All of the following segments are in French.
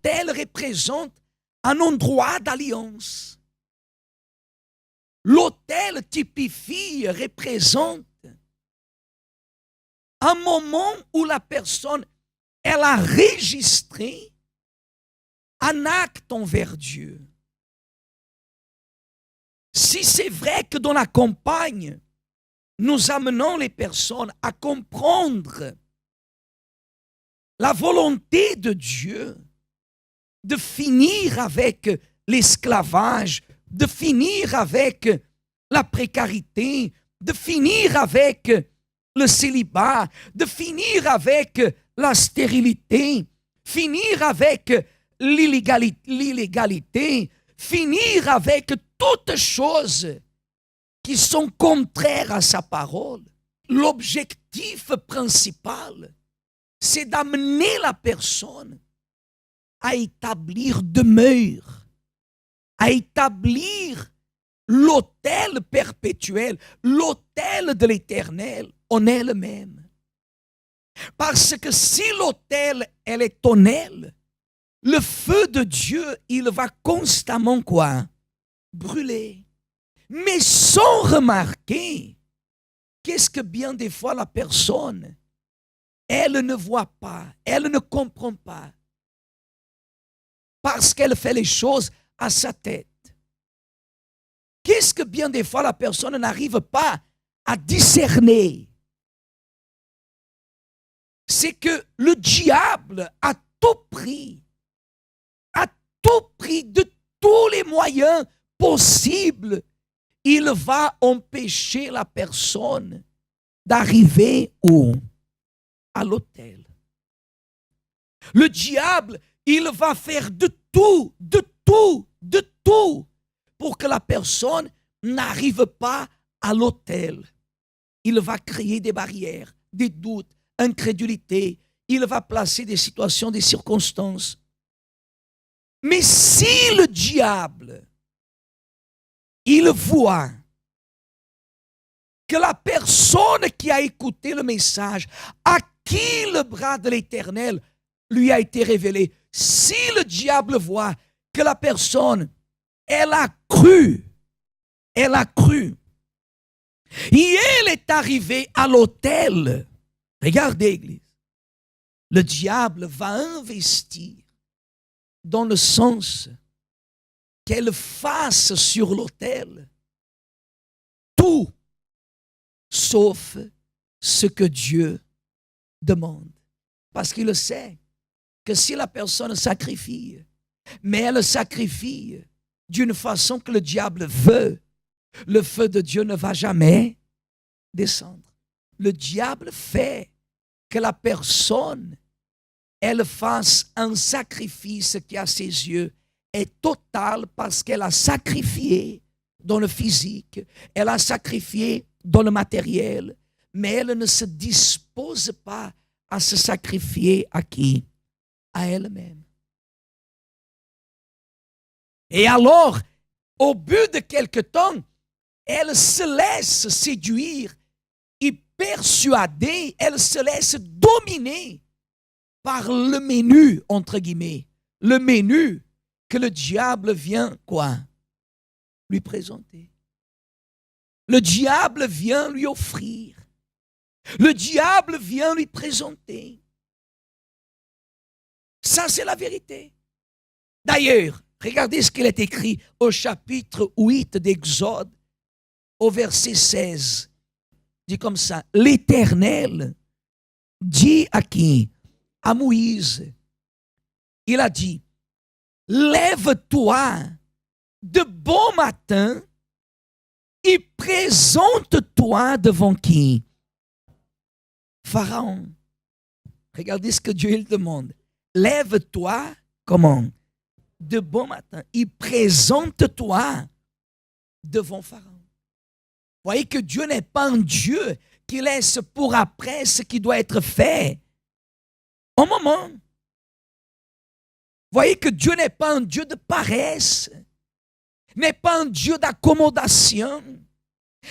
l'autel représente un endroit d'alliance. L'autel typifie, représente un moment où la personne, elle a enregistré un acte envers Dieu. Si c'est vrai que dans la campagne, nous amenons les personnes à comprendre la volonté de Dieu de finir avec l'esclavage, de finir avec la précarité, de finir avec le célibat, de finir avec la stérilité, finir avec l'illégalité, finir avec toutes choses qui sont contraires à sa parole. L'objectif principal, c'est d'amener la personne à établir demeure, à établir l'autel perpétuel, l'autel de l'Éternel en elle-même. Parce que si l'autel, elle est en elle, le feu de Dieu, il va constamment quoi? Brûler. Mais sans remarquer, qu'est-ce que bien des fois la personne, elle ne voit pas, elle ne comprend pas, parce qu'elle fait les choses à sa tête. Qu'est-ce que bien des fois la personne n'arrive pas à discerner? C'est que le diable a tout pris de tous les moyens possibles, il va empêcher la personne d'arriver où? À l'autel. Le diable, il va faire de tout pour que la personne n'arrive pas à l'autel. Il va créer des barrières, des doutes, incrédulité. Il va placer des situations, des circonstances. Mais si le diable, il voit que la personne qui a écouté le message, à qui le bras de l'Éternel lui a été révélé, si le diable voit que la personne, elle a cru, et elle est arrivée à l'autel, regardez, Église, le diable va investir dans le sens qu'elle fasse sur l'autel tout sauf ce que Dieu demande. Parce qu'il sait que si la personne sacrifie, mais elle sacrifie d'une façon que le diable veut, le feu de Dieu ne va jamais descendre. Le diable fait que la personne, elle fasse un sacrifice qui, à ses yeux, est total parce qu'elle a sacrifié dans le physique, elle a sacrifié dans le matériel, mais elle ne se dispose pas à se sacrifier à qui? À elle-même. Et alors, au bout de quelque temps, elle se laisse séduire et persuader, elle se laisse dominer par le menu, entre guillemets, le menu que le diable vient, quoi? Lui présenter. Le diable vient lui offrir. Le diable vient lui présenter. Ça, c'est la vérité. D'ailleurs, regardez ce qu'il est écrit au chapitre 8 d'Exode, au verset 16. Il dit comme ça, l'Éternel dit à qui? À Moïse. Il a dit, lève-toi de bon matin et présente-toi devant qui? Pharaon. Regardez ce que Dieu il demande. Lève-toi, comment? De bon matin et présente-toi devant Pharaon. Voyez que Dieu n'est pas un Dieu qui laisse pour après ce qui doit être fait au moment. Voyez que Dieu n'est pas un Dieu de paresse, n'est pas un Dieu d'accommodation,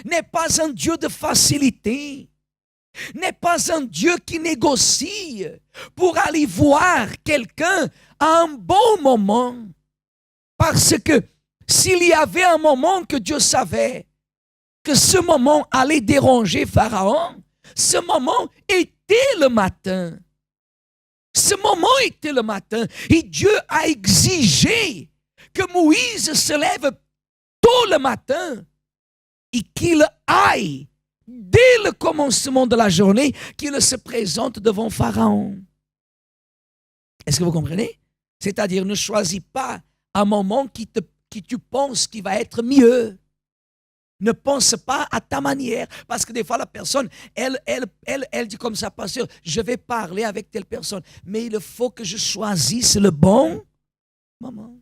n'est pas un Dieu de facilité. n'est pas un Dieu qui négocie pour aller voir quelqu'un à un bon moment. Parce que s'il y avait un moment que Dieu savait que ce moment allait déranger Pharaon, ce moment était le matin. Ce moment était le matin. Et Dieu a exigé que Moïse se lève tôt le matin et qu'il aille dès le commencement de la journée, qu'il se présente devant Pharaon. Est-ce que vous comprenez? C'est-à-dire, ne choisis pas un moment qui tu penses qui va être mieux. Ne pense pas à ta manière. Parce que des fois, la personne, elle dit comme ça, pasteur, je vais parler avec telle personne. Mais il faut que je choisisse le bon moment.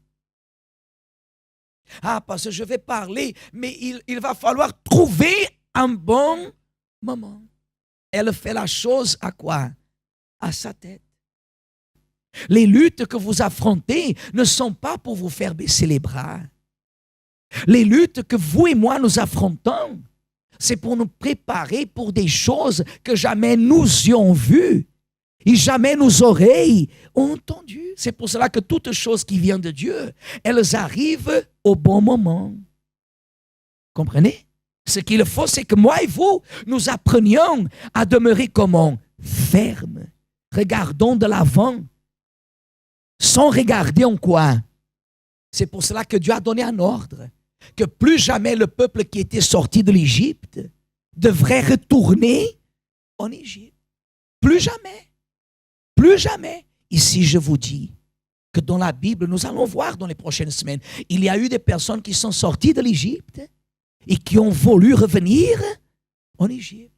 Ah, parce que je vais parler, mais il va falloir trouver un bon moment. Elle fait la chose à quoi? À sa tête. Les luttes que vous affrontez ne sont pas pour vous faire baisser les bras. Les luttes que vous et moi nous affrontons, c'est pour nous préparer pour des choses que jamais nous y ont vues et jamais nos oreilles ont entendues. C'est pour cela que toutes choses qui viennent de Dieu, elles arrivent au bon moment. Comprenez? Ce qu'il faut, c'est que moi et vous, nous apprenions à demeurer comment? Fermes. Regardons de l'avant. Sans regarder en quoi? C'est pour cela que Dieu a donné un ordre. Que plus jamais le peuple qui était sorti de l'Égypte devrait retourner en Égypte. Plus jamais. Plus jamais. Ici, je vous dis que dans la Bible, nous allons voir dans les prochaines semaines, il y a eu des personnes qui sont sorties de l'Égypte et qui ont voulu revenir en Égypte.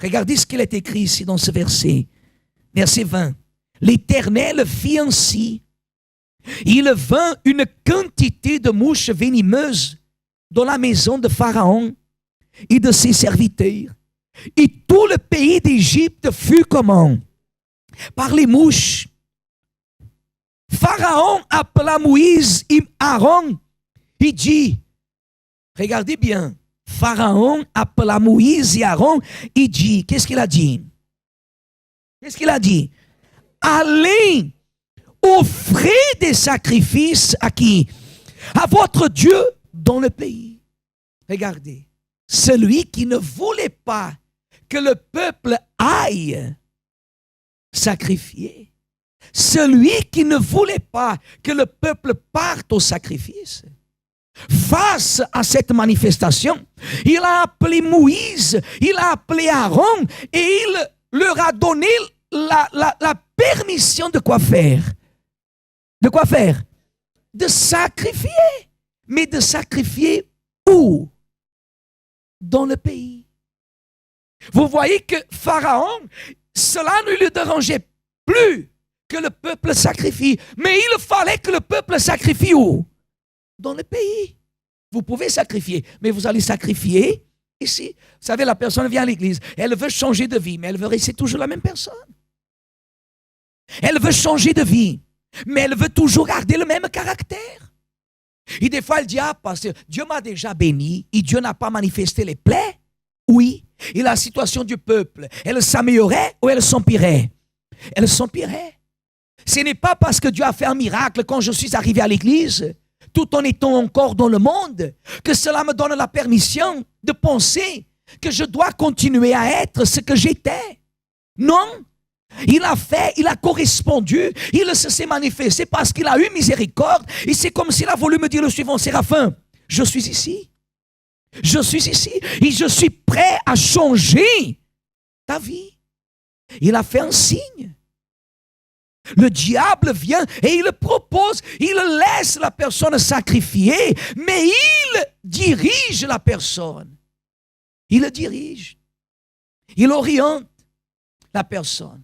Regardez ce qu'il est écrit ici dans ce verset. Verset 20. L'Éternel fit ainsi. Il vint une quantité de mouches venimeuses dans la maison de Pharaon et de ses serviteurs. Et tout le pays d'Égypte fut comment? Par les mouches. Pharaon appela Moïse et Aaron et dit, regardez bien, Pharaon appela Moïse et Aaron et dit, qu'est-ce qu'il a dit? Qu'est-ce qu'il a dit? Allez, offrez des sacrifices à qui? À votre Dieu dans le pays. Regardez, celui qui ne voulait pas que le peuple aille sacrifier, celui qui ne voulait pas que le peuple parte au sacrifice, face à cette manifestation, il a appelé Moïse, il a appelé Aaron et il leur a donné la permission de quoi faire? De quoi faire? De sacrifier. Mais de sacrifier où? Dans le pays. Vous voyez que Pharaon, cela ne lui dérangeait plus que le peuple sacrifie. Mais il fallait que le peuple sacrifie où? Dans le pays. Vous pouvez sacrifier, mais vous allez sacrifier ici. Vous savez, la personne vient à l'église, elle veut changer de vie, mais elle veut rester toujours la même personne. Elle veut changer de vie, mais elle veut toujours garder le même caractère. Et des fois, elle dit, ah, parce que Dieu m'a déjà béni et Dieu n'a pas manifesté les plaies. Oui, et la situation du peuple, elle s'améliorait ou elle s'empirait? Elle s'empirait. Ce n'est pas parce que Dieu a fait un miracle quand je suis arrivé à l'église, tout en étant encore dans le monde, que cela me donne la permission de penser que je dois continuer à être ce que j'étais. Non. Il a fait, il a correspondu, il s'est manifesté parce qu'il a eu miséricorde. Et c'est comme s'il a voulu me dire le suivant, Séraphin, je suis ici. Je suis ici et je suis prêt à changer ta vie. Il a fait un signe. Le diable vient et il propose, il laisse la personne sacrifier, mais il dirige la personne. Il le dirige. Il oriente la personne.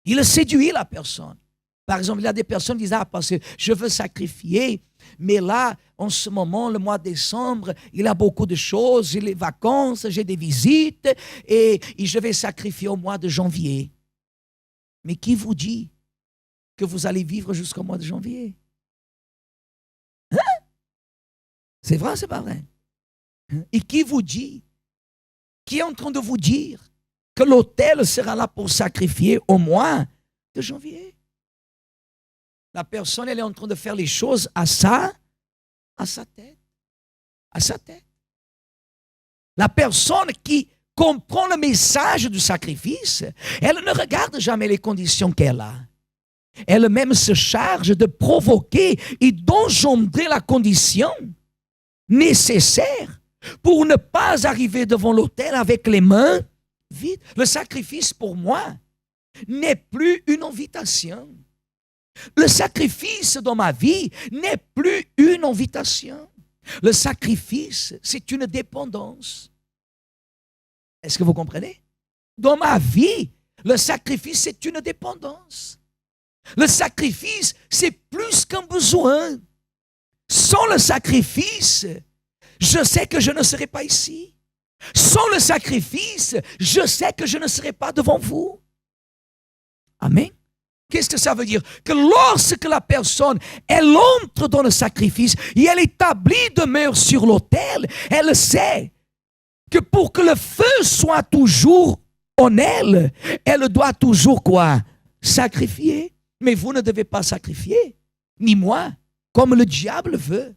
Il séduit la personne. Par exemple, il y a des personnes qui disent, ah, parce que je veux sacrifier, mais là, en ce moment, le mois de décembre, il y a beaucoup de choses, j'ai les vacances, j'ai des visites, et je vais sacrifier au mois de janvier. Mais qui vous dit que vous allez vivre jusqu'au mois de janvier? Hein? C'est vrai ou c'est pas vrai? Et qui vous dit qui est en train de vous dire que l'autel sera là pour sacrifier au mois de janvier. La personne, elle est en train de faire les choses à sa tête. À sa tête. La personne qui comprend le message du sacrifice, elle ne regarde jamais les conditions qu'elle a. Elle-même se charge de provoquer et d'engendrer la condition nécessaire pour ne pas arriver devant l'autel avec les mains vides. Le sacrifice pour moi n'est plus une invitation. Le sacrifice dans ma vie n'est plus une invitation. Le sacrifice, c'est une dépendance. Est-ce que vous comprenez? Dans ma vie, le sacrifice, c'est une dépendance. Le sacrifice, c'est plus qu'un besoin. Sans le sacrifice, je sais que je ne serai pas ici. Sans le sacrifice, je sais que je ne serai pas devant vous. Amen. Qu'est-ce que ça veut dire? Que lorsque la personne, elle entre dans le sacrifice et elle établit demeure sur l'autel, elle sait que pour que le feu soit toujours en elle, elle doit toujours quoi? Sacrifier. Mais vous ne devez pas sacrifier, ni moi, comme le diable veut,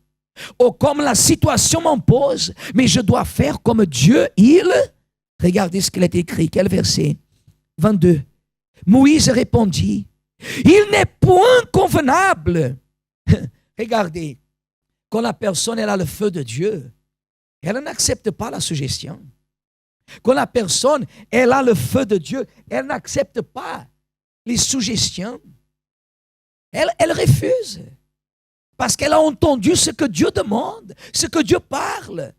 ou comme la situation m'impose, mais je dois faire comme Dieu, regardez ce qu'il est écrit, quel verset? 22. Moïse répondit, il n'est point convenable. Regardez, quand la personne elle a le feu de Dieu, elle n'accepte pas la suggestion. Quand la personne elle a le feu de Dieu, elle n'accepte pas les suggestions. Elle refuse. Parce qu'elle a entendu ce que Dieu demande, ce que Dieu parle.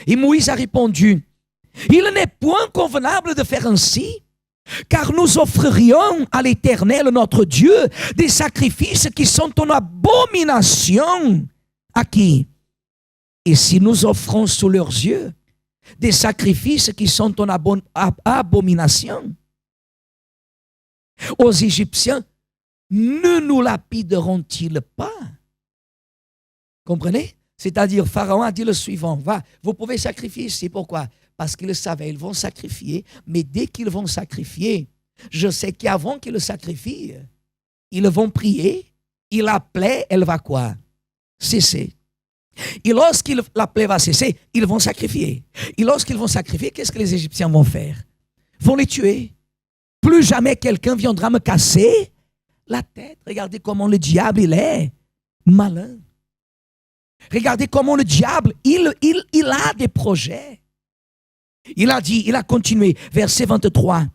Et Moïse a répondu, il n'est point convenable de faire ainsi, car nous offririons à l'Éternel notre Dieu des sacrifices qui sont en abomination. À qui? Et si nous offrons sous leurs yeux des sacrifices qui sont en abomination aux Égyptiens, ne nous lapideront-ils pas? Comprenez? C'est-à-dire, Pharaon a dit le suivant, va, vous pouvez sacrifier ici. Pourquoi? Parce qu'ils savaient, ils vont sacrifier, mais dès qu'ils vont sacrifier, je sais qu'avant qu'ils le sacrifient, ils vont prier, et la plaie, elle va quoi? Cesser. Et lorsque la plaie va cesser, ils vont sacrifier. Et lorsqu'ils vont sacrifier, qu'est-ce que les Égyptiens vont faire? Vont les tuer. Plus jamais quelqu'un viendra me casser la tête. Regardez comment le diable, il est malin. Regardez comment le diable, il a des projets. Il a dit, il a continué, verset 23.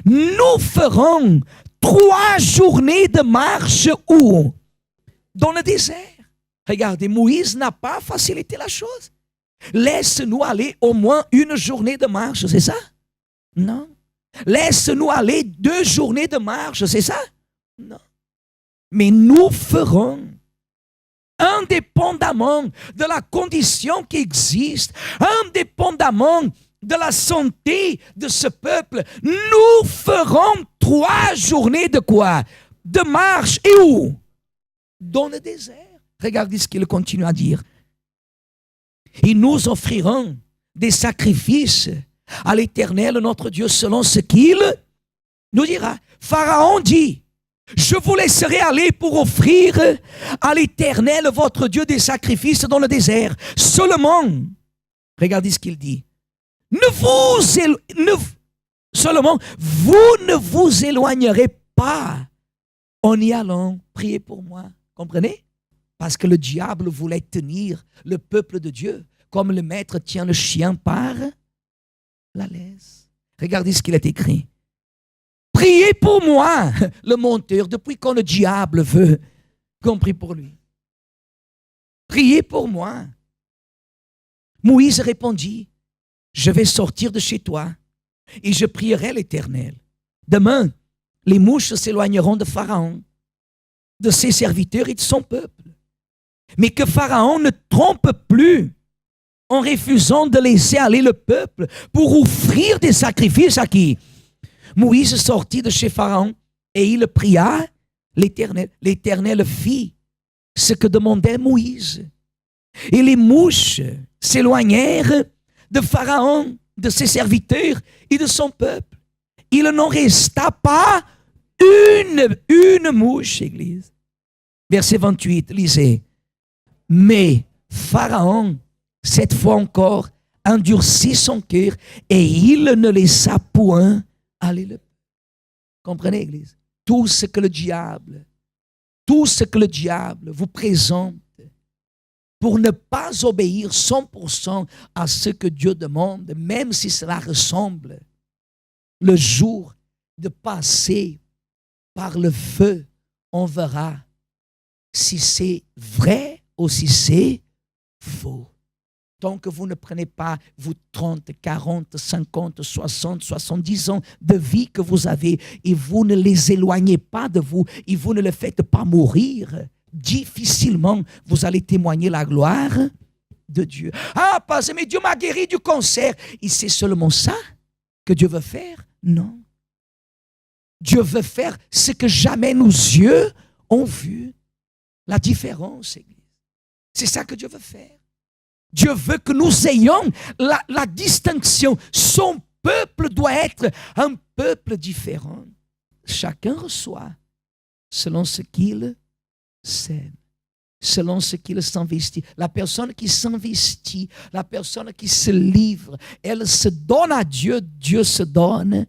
Nous ferons 3 journées de marche où? Dans le désert. Regardez, Moïse n'a pas facilité la chose. Laisse-nous aller au moins 1 journée de marche, c'est ça? Non. Laisse-nous aller 2 journées de marche, c'est ça? Non. Mais nous ferons, indépendamment de la condition qui existe, indépendamment de la santé de ce peuple, nous ferons 3 journées de quoi? De marche. Et où? Dans le désert. Regardez ce qu'il continue à dire. Et nous offrirons des sacrifices à l'Éternel, notre Dieu, selon ce qu'il nous dira. Pharaon dit, je vous laisserai aller pour offrir à l'Éternel, votre Dieu, des sacrifices dans le désert. Seulement, regardez ce qu'il dit. Seulement, vous ne vous éloignerez pas en y allant. Priez pour moi. Comprenez? Parce que le diable voulait tenir le peuple de Dieu comme le maître tient le chien par la laisse. Regardez ce qu'il est écrit. Priez pour moi, le menteur, depuis quand le diable veut qu'on prie pour lui. Priez pour moi. Moïse répondit, je vais sortir de chez toi et je prierai l'Éternel. Demain, les mouches s'éloigneront de Pharaon, de ses serviteurs et de son peuple. Mais que Pharaon ne trompe plus en refusant de laisser aller le peuple pour offrir des sacrifices à qui? Moïse sortit de chez Pharaon et il pria l'Éternel. L'Éternel fit ce que demandait Moïse. Et les mouches s'éloignèrent de Pharaon de ses serviteurs et de son peuple. Il n'en resta pas une mouche, Église. Verset 28, lisez. Mais Pharaon, cette fois encore, endurcit son cœur et il ne laissa point aller le peuple. Comprenez, Église? Tout ce que le diable vous présente pour ne pas obéir 100% à ce que Dieu demande, même si cela ressemble, le jour de passer par le feu, on verra si c'est vrai ou si c'est faux. Tant que vous ne prenez pas vos 30, 40, 50, 60, 70 ans de vie que vous avez et vous ne les éloignez pas de vous et vous ne les faites pas mourir, difficilement vous allez témoigner la gloire de Dieu. Ah, parce mais Dieu m'a guéri du cancer. Et c'est seulement ça que Dieu veut faire? Non. Dieu veut faire ce que jamais nos yeux ont vu. La différence, Église. C'est ça que Dieu veut faire. Dieu veut que nous ayons la distinction. Son peuple doit être un peuple différent. Chacun reçoit selon ce qu'il sème, selon ce qu'il s'investit. La personne qui s'investit, la personne qui se livre, elle se donne à Dieu, Dieu se donne